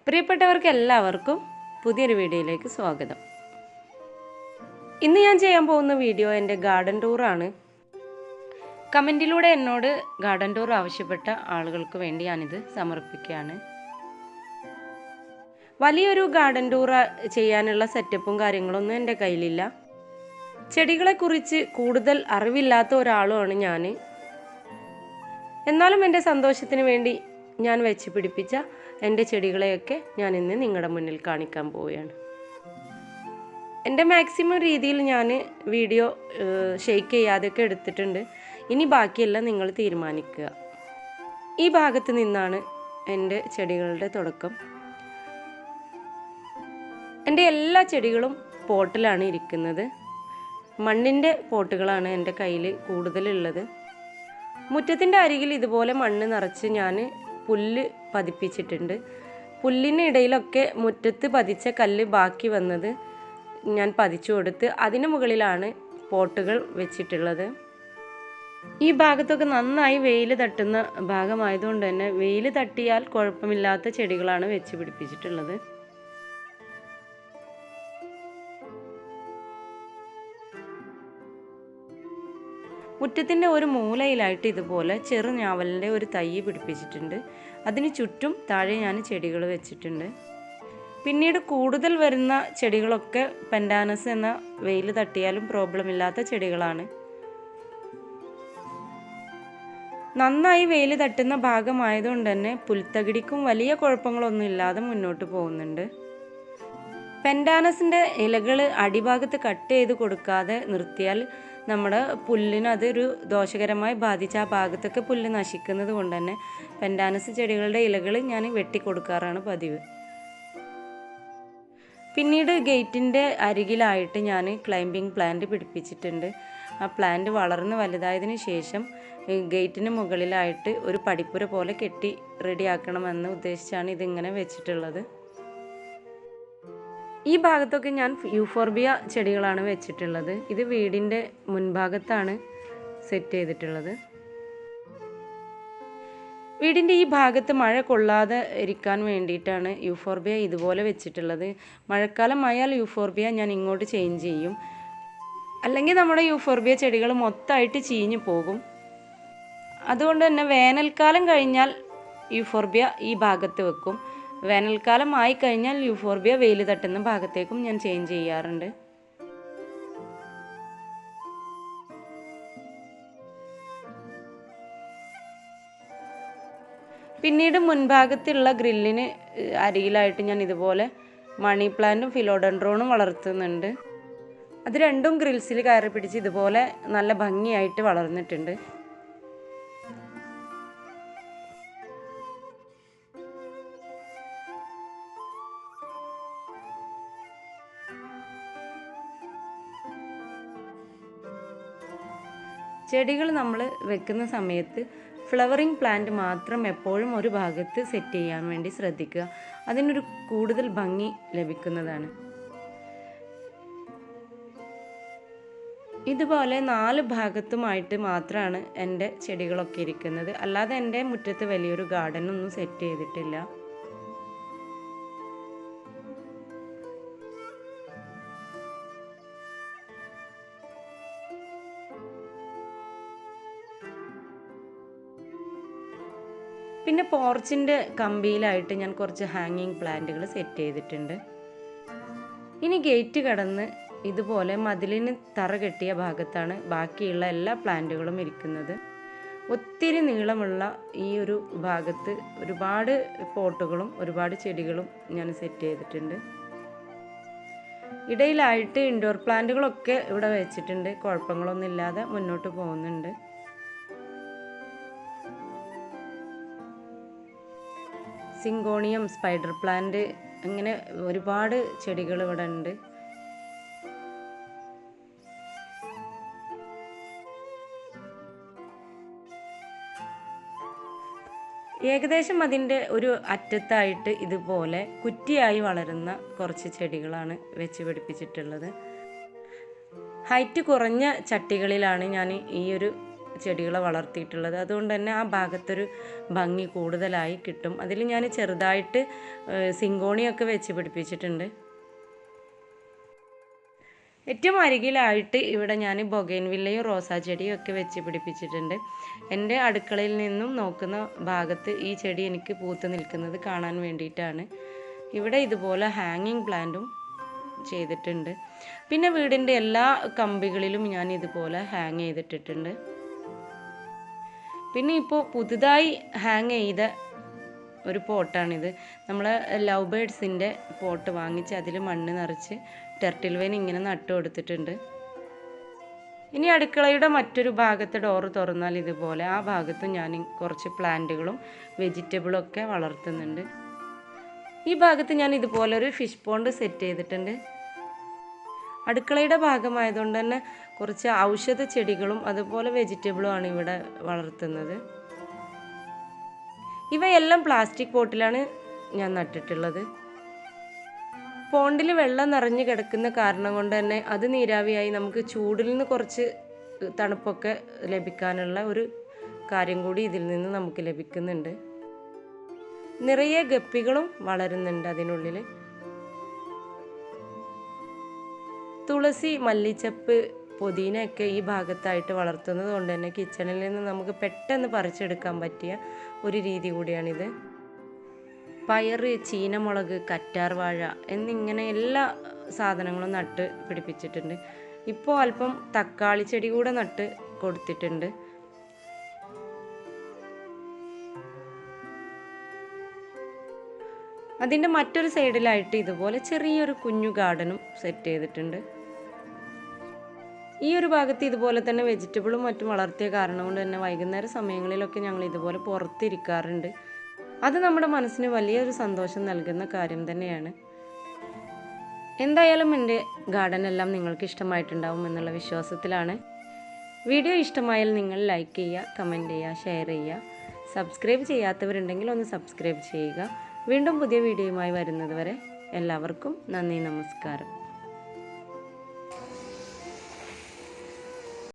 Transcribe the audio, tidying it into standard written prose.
പ്രിയപ്പെട്ടവർക്ക് എല്ലാവർക്കും പുതിയൊരു വീഡിയോയിലേക്ക് സ്വാഗതം. ഇന്ന് ഞാൻ ചെയ്യാൻ പോകുന്ന വീഡിയോ എൻ്റെ ഗാർഡൻ ടൂറാണ്. കമൻറ്റിലൂടെ എന്നോട് ഗാർഡൻ ടൂർ ആവശ്യപ്പെട്ട ആളുകൾക്ക് വേണ്ടി ഞാനിത് സമർപ്പിക്കുകയാണ്. വലിയൊരു ഗാർഡൻ ടൂർ ചെയ്യാനുള്ള സെറ്റപ്പും കാര്യങ്ങളൊന്നും എൻ്റെ കയ്യിലില്ല. ചെടികളെക്കുറിച്ച് കൂടുതൽ അറിവില്ലാത്ത ഒരാളുമാണ് ഞാൻ. എന്നാലും എൻ്റെ സന്തോഷത്തിന് വേണ്ടി ഞാൻ വെച്ച് പിടിപ്പിച്ച എൻ്റെ ചെടികളെയൊക്കെ ഞാൻ ഇന്ന് നിങ്ങളുടെ മുന്നിൽ കാണിക്കാൻ പോവുകയാണ്. എൻ്റെ മാക്സിമം രീതിയിൽ ഞാൻ വീഡിയോ ഷെയ്ക്ക് ചെയ്യാതെയൊക്കെ എടുത്തിട്ടുണ്ട്. ഇനി ബാക്കിയെല്ലാം നിങ്ങൾ തീരുമാനിക്കുക. ഈ ഭാഗത്ത് നിന്നാണ് എൻ്റെ ചെടികളുടെ തുടക്കം. എൻ്റെ എല്ലാ ചെടികളും പോട്ടിലാണ് ഇരിക്കുന്നത്. മണ്ണിൻ്റെ പോട്ടുകളാണ് എൻ്റെ കയ്യിൽ കൂടുതലുള്ളത്. മുറ്റത്തിൻ്റെ അരികിൽ ഇതുപോലെ മണ്ണ് നിറച്ച് ഞാൻ പുല്ല് പതിപ്പിച്ചിട്ടുണ്ട്. പുല്ലിനിടയിലൊക്കെ മുറ്റത്ത് പതിച്ച കല്ല് ബാക്കി വന്നത് ഞാൻ പതിച്ചു കൊടുത്ത് അതിന് മുകളിലാണ് പോട്ടുകൾ വെച്ചിട്ടുള്ളത്. ഈ ഭാഗത്തൊക്കെ നന്നായി വെയിൽ തട്ടുന്ന ഭാഗമായതുകൊണ്ട് തന്നെ വെയിൽ തട്ടിയാൽ കുഴപ്പമില്ലാത്ത ചെടികളാണ് വെച്ച് പിടിപ്പിച്ചിട്ടുള്ളത്. മുറ്റത്തിൻ്റെ ഒരു മൂലയിലായിട്ട് ഇതുപോലെ ചെറു ഞാവലിൻ്റെ ഒരു തൈ പിടിപ്പിച്ചിട്ടുണ്ട്. അതിന് ചുറ്റും താഴെ ഞാൻ ചെടികൾ വെച്ചിട്ടുണ്ട്. പിന്നീട് കൂടുതൽ വരുന്ന ചെടികളൊക്കെ പെൻഡാനസ് എന്ന വെയിൽ തട്ടിയാലും പ്രോബ്ലം ഇല്ലാത്ത ചെടികളാണ്. നന്നായി വെയിൽ തട്ടുന്ന ഭാഗമായതുകൊണ്ട് തന്നെ പുൽത്തകിടിക്കും വലിയ കുഴപ്പങ്ങളൊന്നും ഇല്ലാതെ മുന്നോട്ട് പോകുന്നുണ്ട്. പെൻഡാനസിൻ്റെ ഇലകൾ അടിഭാഗത്ത് കട്ട് ചെയ്ത് കൊടുക്കാതെ നിർത്തിയാൽ നമ്മുടെ പുല്ലിന് അതൊരു ദോഷകരമായി ബാധിച്ച് ആ ഭാഗത്തൊക്കെ പുല്ല് നശിക്കുന്നത് കൊണ്ട് തന്നെ പെൻഡാനസ് ചെടികളുടെ ഇലകൾ ഞാൻ വെട്ടിക്കൊടുക്കാറാണ് പതിവ്. പിന്നീട് ഗേറ്റിൻ്റെ അരികിലായിട്ട് ഞാൻ ക്ലൈംബിംഗ് പ്ലാന്റ് പിടിപ്പിച്ചിട്ടുണ്ട്. ആ പ്ലാന്റ് വളർന്ന് വലുതായതിനു ശേഷം ഗേറ്റിന് മുകളിലായിട്ട് ഒരു പടിപ്പുര പോലെ കെട്ടി റെഡിയാക്കണമെന്ന് ഉദ്ദേശിച്ചാണ് ഇതിങ്ങനെ വെച്ചിട്ടുള്ളത്. ഈ ഭാഗത്തൊക്കെ ഞാൻ യൂഫോർബിയ ചെടികളാണ് വെച്ചിട്ടുള്ളത്. ഇത് വീടിൻ്റെ മുൻഭാഗത്താണ് സെറ്റ് ചെയ്തിട്ടുള്ളത്. വീടിൻ്റെ ഈ ഭാഗത്ത് മഴ കൊള്ളാതെ ഇരിക്കാൻ വേണ്ടിയിട്ടാണ് യൂഫോർബിയ ഇതുപോലെ വെച്ചിട്ടുള്ളത്. മഴക്കാലമായാൽ യൂഫോർബിയ ഞാൻ ഇങ്ങോട്ട് ചേഞ്ച് ചെയ്യും. അല്ലെങ്കിൽ നമ്മുടെ യൂഫോർബിയ ചെടികൾ മൊത്തമായിട്ട് ചീഞ്ഞു പോകും. അതുകൊണ്ട് തന്നെ വേനൽക്കാലം കഴിഞ്ഞാൽ യൂഫോർബിയ ഈ ഭാഗത്ത് വെക്കും. വേനൽക്കാലം ആയിക്കഴിഞ്ഞാൽ യൂഫോർബിയ വെയിൽ തട്ടുന്ന ഭാഗത്തേക്കും ഞാൻ ചേഞ്ച് ചെയ്യാറുണ്ട്. പിന്നീട് മുൻഭാഗത്തുള്ള ഗ്രില്ലിന് അരികിലായിട്ട് ഞാൻ ഇതുപോലെ മണി പ്ലാന്റും ഫിലോഡൻഡ്രോണും വളർത്തുന്നുണ്ട്. അത് രണ്ടും ഗ്രിൽസിൽ കയറി പിടിച്ച് ഇതുപോലെ നല്ല ഭംഗിയായിട്ട് വളർന്നിട്ടുണ്ട്. ചെടികൾ നമ്മൾ വെക്കുന്ന സമയത്ത് ഫ്ലവറിങ് പ്ലാന്റ് മാത്രം എപ്പോഴും ഒരു ഭാഗത്ത് സെറ്റ് ചെയ്യാൻ വേണ്ടി ശ്രദ്ധിക്കുക. അതിനൊരു കൂടുതൽ ഭംഗി ലഭിക്കുന്നതാണ്. ഇതുപോലെ 4 ഭാഗത്തുമായിട്ട് മാത്രമാണ് എൻ്റെ ചെടികളൊക്കെ ഇരിക്കുന്നത്. അല്ലാതെ എൻ്റെ മുറ്റത്ത് വലിയൊരു ഗാർഡനൊന്നും സെറ്റ് ചെയ്തിട്ടില്ല. പിന്നെ പോർച്ചിൻ്റെ കമ്പിയിലായിട്ട് ഞാൻ കുറച്ച് ഹാങ്ങിങ് പ്ലാന്റുകൾ സെറ്റ് ചെയ്തിട്ടുണ്ട്. ഇനി ഗേറ്റ് കടന്ന് ഇതുപോലെ മതിലിന് തറ കെട്ടിയ ഭാഗത്താണ് ബാക്കിയുള്ള എല്ലാ പ്ലാന്റുകളും ഇരിക്കുന്നത്. ഒത്തിരി നീളമുള്ള ഈ ഒരു ഭാഗത്ത് ഒരുപാട് പോട്ടുകളും ഒരുപാട് ചെടികളും ഞാൻ സെറ്റ് ചെയ്തിട്ടുണ്ട്. ഇടയിലായിട്ട് ഇൻഡോർ പ്ലാന്റുകളൊക്കെ ഇവിടെ വെച്ചിട്ടുണ്ട്. കുഴപ്പങ്ങളൊന്നും ഇല്ലാതെ മുന്നോട്ട് പോകുന്നുണ്ട്. സിങ്കോണിയം, സ്പൈഡർ പ്ലാന്റ്, അങ്ങനെ ഒരുപാട് ചെടികൾ ഇവിടെ ഉണ്ട്. ഏകദേശം അതിൻ്റെ ഒരു അറ്റത്തായിട്ട് ഇതുപോലെ കുറ്റിയായി വളരുന്ന കുറച്ച് ചെടികളാണ് വെച്ച് പിടിപ്പിച്ചിട്ടുള്ളത്. ഹൈറ്റ് കുറഞ്ഞ ചട്ടികളിലാണ് ഞാൻ ഈ ഒരു ചെടികളെ വളർത്തിയിട്ടുള്ളത്. അതുകൊണ്ട് തന്നെ ആ ഭാഗത്തൊരു ഭംഗി കൂടുതലായി കിട്ടും. അതിൽ ഞാൻ ചെറുതായിട്ട് സിങ്കോണിയൊക്കെ വെച്ച് പിടിപ്പിച്ചിട്ടുണ്ട്. ഏറ്റവും അരികിലായിട്ട് ഇവിടെ ഞാൻ ബൊഗൈൻവില്ലയും റോസാ ചെടിയും ഒക്കെ വെച്ച് പിടിപ്പിച്ചിട്ടുണ്ട്. എൻ്റെ അടുക്കളയിൽ നിന്നും നോക്കുന്ന ഭാഗത്ത് ഈ ചെടി എനിക്ക് പൂത്ത് നിൽക്കുന്നത് കാണാൻ വേണ്ടിയിട്ടാണ്. ഇവിടെ ഇതുപോലെ ഹാങ്ങിങ് പ്ലാന്റും ചെയ്തിട്ടുണ്ട്. പിന്നെ വീടിൻ്റെ എല്ലാ കമ്പികളിലും ഞാൻ ഇതുപോലെ ഹാങ് ചെയ്തിട്ടിട്ടുണ്ട്. പിന്നെ ഇപ്പോൾ പുതുതായി ഹാങ് ചെയ്ത ഒരു പോട്ടാണിത്. നമ്മൾ ലവ് ബേഡ്സിൻ്റെ പോട്ട് വാങ്ങിച്ച് അതിൽ മണ്ണ് നിറച്ച് ടെർട്ടിൽ വെയിൻ ഇങ്ങനെ നട്ടു കൊടുത്തിട്ടുണ്ട്. ഇനി അടുക്കളയുടെ മറ്റൊരു ഭാഗത്ത് ഡോറ് തുറന്നാൽ ഇതുപോലെ ആ ഭാഗത്തും ഞാൻ കുറച്ച് പ്ലാന്റുകളും വെജിറ്റബിളും ഒക്കെ വളർത്തുന്നുണ്ട്. ഈ ഭാഗത്ത് ഞാൻ ഇതുപോലൊരു ഫിഷ് പോണ്ട് സെറ്റ് ചെയ്തിട്ടുണ്ട്. അടുക്കളയുടെ ഭാഗമായതുകൊണ്ട് തന്നെ കുറച്ച് ഔഷധ ചെടികളും അതുപോലെ വെജിറ്റബിളും ആണ് ഇവിടെ വളർത്തുന്നത്. ഇവയെല്ലാം പ്ലാസ്റ്റിക് പോട്ടിലാണ് ഞാൻ നട്ടിട്ടുള്ളത്. പോണ്ടിൽ വെള്ളം നിറഞ്ഞു കിടക്കുന്ന കാരണം കൊണ്ട് തന്നെ അത് നീരാവിയായി നമുക്ക് ചൂടിൽ നിന്ന് കുറച്ച് തണുപ്പൊക്കെ ലഭിക്കാനുള്ള ഒരു കാര്യം കൂടി ഇതിൽ നിന്ന് നമുക്ക് ലഭിക്കുന്നുണ്ട്. നിറയെ ഗപ്പികളും വളരുന്നുണ്ട് അതിനുള്ളിൽ. തുളസി, മല്ലിച്ചപ്പ്, പുതിനയൊക്കെ ഈ ഭാഗത്തായിട്ട് വളർത്തുന്നത് കൊണ്ട് തന്നെ കിച്ചണിൽ നിന്ന് നമുക്ക് പെട്ടെന്ന് പറിച്ചെടുക്കാൻ പറ്റിയ ഒരു രീതി കൂടിയാണിത്. പയറ്, ചീനമുളക്, കറ്റാർ വാഴ എന്നിങ്ങനെ എല്ലാ സാധനങ്ങളും നട്ട് പിടിപ്പിച്ചിട്ടുണ്ട്. ഇപ്പോൾ അല്പം തക്കാളി ചെടി കൂടെ നട്ട് കൊടുത്തിട്ടുണ്ട്. അതിൻ്റെ മറ്റൊരു സൈഡിലായിട്ട് ഇതുപോലെ ചെറിയൊരു കുഞ്ഞു ഗാർഡനും സെറ്റ് ചെയ്തിട്ടുണ്ട്. ഈ ഒരു ഭാഗത്ത് ഇതുപോലെ തന്നെ വെജിറ്റബിളും മറ്റും വളർത്തിയ കാരണം കൊണ്ട് തന്നെ വൈകുന്നേര സമയങ്ങളിലൊക്കെ ഞങ്ങൾ ഇതുപോലെ പുറത്തിരിക്കാറുണ്ട്. അത് നമ്മുടെ മനസ്സിന് വലിയൊരു സന്തോഷം നൽകുന്ന കാര്യം തന്നെയാണ്. എന്തായാലും എൻ്റെ ഗാർഡനെല്ലാം നിങ്ങൾക്ക് ഇഷ്ടമായിട്ടുണ്ടാവും എന്നുള്ള വിശ്വാസത്തിലാണ്. വീഡിയോ ഇഷ്ടമായാൽ നിങ്ങൾ ലൈക്ക് ചെയ്യുക, കമൻറ്റ് ചെയ്യുക, ഷെയർ ചെയ്യുക. സബ്സ്ക്രൈബ് ചെയ്യാത്തവരുണ്ടെങ്കിൽ ഒന്ന് സബ്സ്ക്രൈബ് ചെയ്യുക. വീണ്ടും പുതിയ വീഡിയോയുമായി വരുന്നത് വരെ എല്ലാവർക്കും നന്ദി, നമസ്കാരം.